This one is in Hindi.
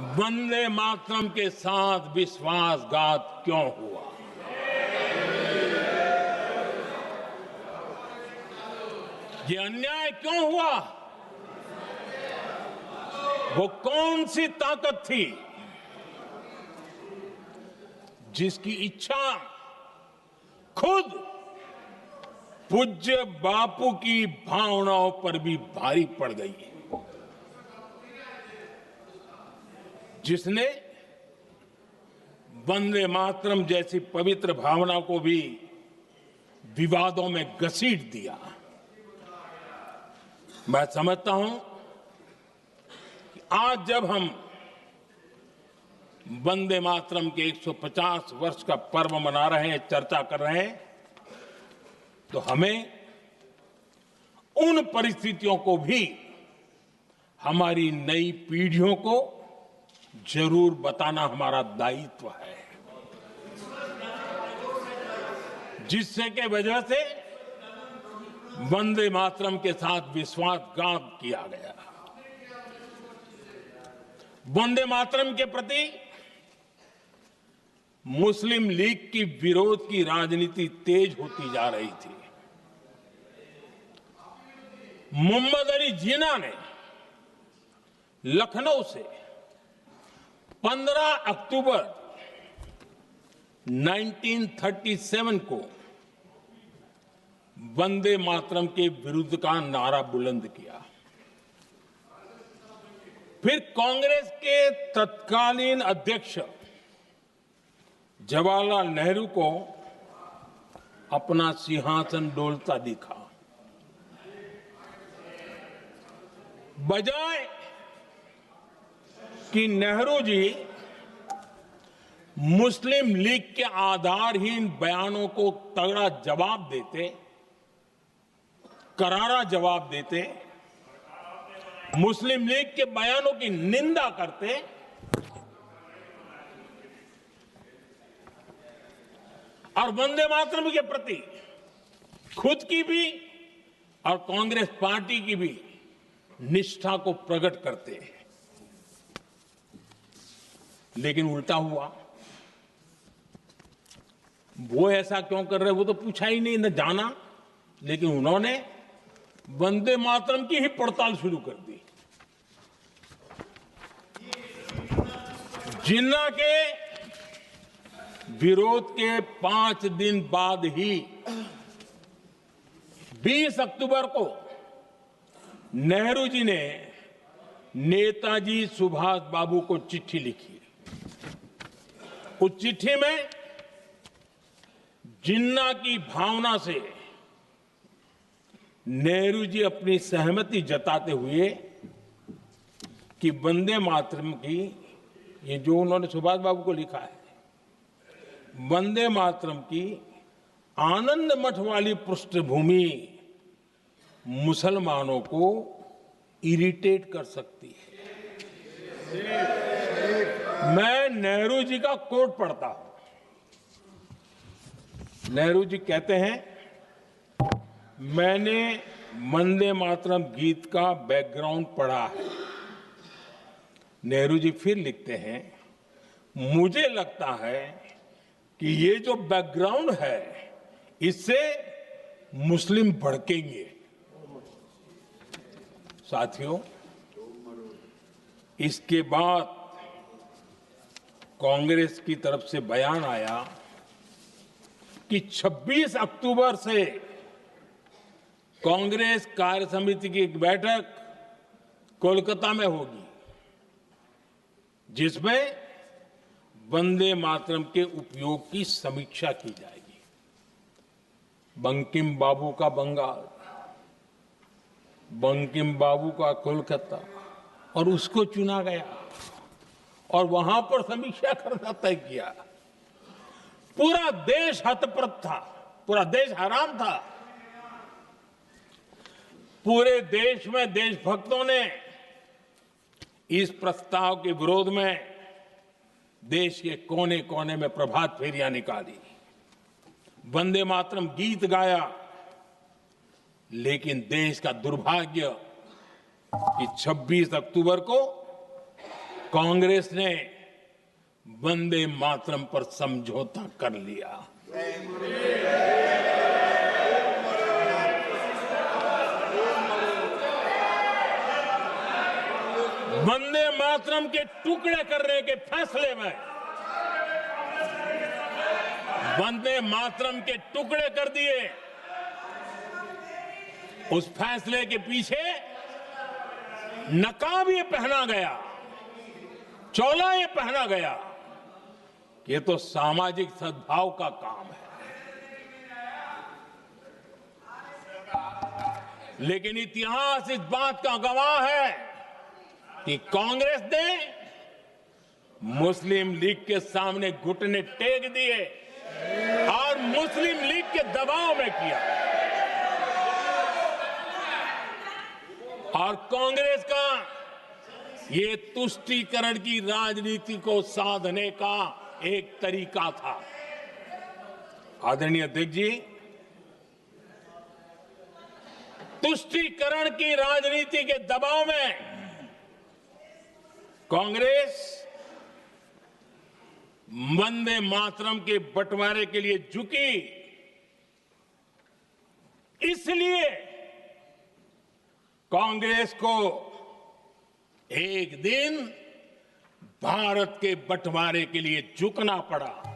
वंदे मातरम के साथ विश्वासघात क्यों हुआ? ये अन्याय क्यों हुआ? वो कौन सी ताकत थी जिसकी इच्छा खुद पूज्य बापू की भावनाओं पर भी भारी पड़ गई है, जिसने वंदे मातरम जैसी पवित्र भावना को भी विवादों में घसीट दिया। मैं समझता हूं कि आज जब हम वंदे मातरम के 150 वर्ष का पर्व मना रहे हैं, चर्चा कर रहे हैं, तो हमें उन परिस्थितियों को भी हमारी नई पीढ़ियों को जरूर बताना हमारा दायित्व है, जिससे के वजह से वंदे मातरम के साथ विश्वासघात किया गया। वंदे मातरम के प्रति मुस्लिम लीग की विरोध की राजनीति तेज होती जा रही थी। मोहम्मद अली जिन्ना ने लखनऊ से 15 अक्टूबर 1937 को वंदे मातरम के विरुद्ध का नारा बुलंद किया। फिर कांग्रेस के तत्कालीन अध्यक्ष जवाहरलाल नेहरू को अपना सिंहासन डोलता दिखा। बजाय कि नेहरू जी मुस्लिम लीग के आधारहीन बयानों को तगड़ा जवाब देते, करारा जवाब देते, मुस्लिम लीग के बयानों की निंदा करते, और वंदे मातरम के प्रति खुद की भी और कांग्रेस पार्टी की भी निष्ठा को प्रकट करते हैं। लेकिन उल्टा हुआ। वो ऐसा क्यों कर रहे वो तो पूछा ही नहीं, न जाना, लेकिन उन्होंने वंदे मातरम की ही पड़ताल शुरू कर दी। जिन्ना के विरोध के 5 दिन बाद ही 20 अक्टूबर को नेहरू जी ने नेताजी सुभाष बाबू को चिट्ठी लिखी। उस चिट्ठी में जिन्ना की भावना से नेहरू जी अपनी सहमति जताते हुए कि वंदे मातरम की, ये जो उन्होंने सुभाष बाबू को लिखा है, वंदे मातरम की आनंद मठ वाली पृष्ठभूमि मुसलमानों को इरिटेट कर सकती है। मैं नेहरू जी का कोट पढ़ता हूं। नेहरू जी कहते हैं, मैंने वंदे मातरम गीत का बैकग्राउंड पढ़ा है। नेहरू जी फिर लिखते हैं, मुझे लगता है कि ये जो बैकग्राउंड है इससे मुस्लिम भड़केंगे। साथियों, इसके बाद कांग्रेस की तरफ से बयान आया कि 26 अक्टूबर से कांग्रेस कार्य समिति की एक बैठक कोलकाता में होगी, जिसमें वंदे मातरम के उपयोग की समीक्षा की जाएगी। बंकिम बाबू का बंगाल, बंकिम बाबू का कोलकाता, और उसको चुना गया और वहां पर समीक्षा करना तय किया। पूरा देश हतप्रभ था, पूरा देश हैरान था। पूरे देश में देशभक्तों ने इस प्रस्ताव के विरोध में देश के कोने कोने में प्रभात फेरियां निकाली, वंदे मातरम गीत गाया। लेकिन देश का दुर्भाग्य कि 26 अक्टूबर को कांग्रेस ने वंदे मातरम पर समझौता कर लिया। वंदे मातरम के टुकड़े करने के फैसले में वंदे मातरम के टुकड़े कर दिए। उस फैसले के पीछे नकाब ये पहना गया, चोला ये पहना गया। ये तो सामाजिक सद्भाव का काम है। लेकिन इतिहास इस बात का गवाह है कि कांग्रेस ने मुस्लिम लीग के सामने घुटने टेक दिए और मुस्लिम लीग के दबाव में किया। और कांग्रेस का ये तुष्टीकरण की राजनीति को साधने का एक तरीका था। आदरणीय अध्यक्ष जी, तुष्टीकरण की राजनीति के दबाव में कांग्रेस वंदे मातरम के बंटवारे के लिए झुकी। इसलिए कांग्रेस को एक दिन भारत के बंटवारे के लिए झुकना पड़ा।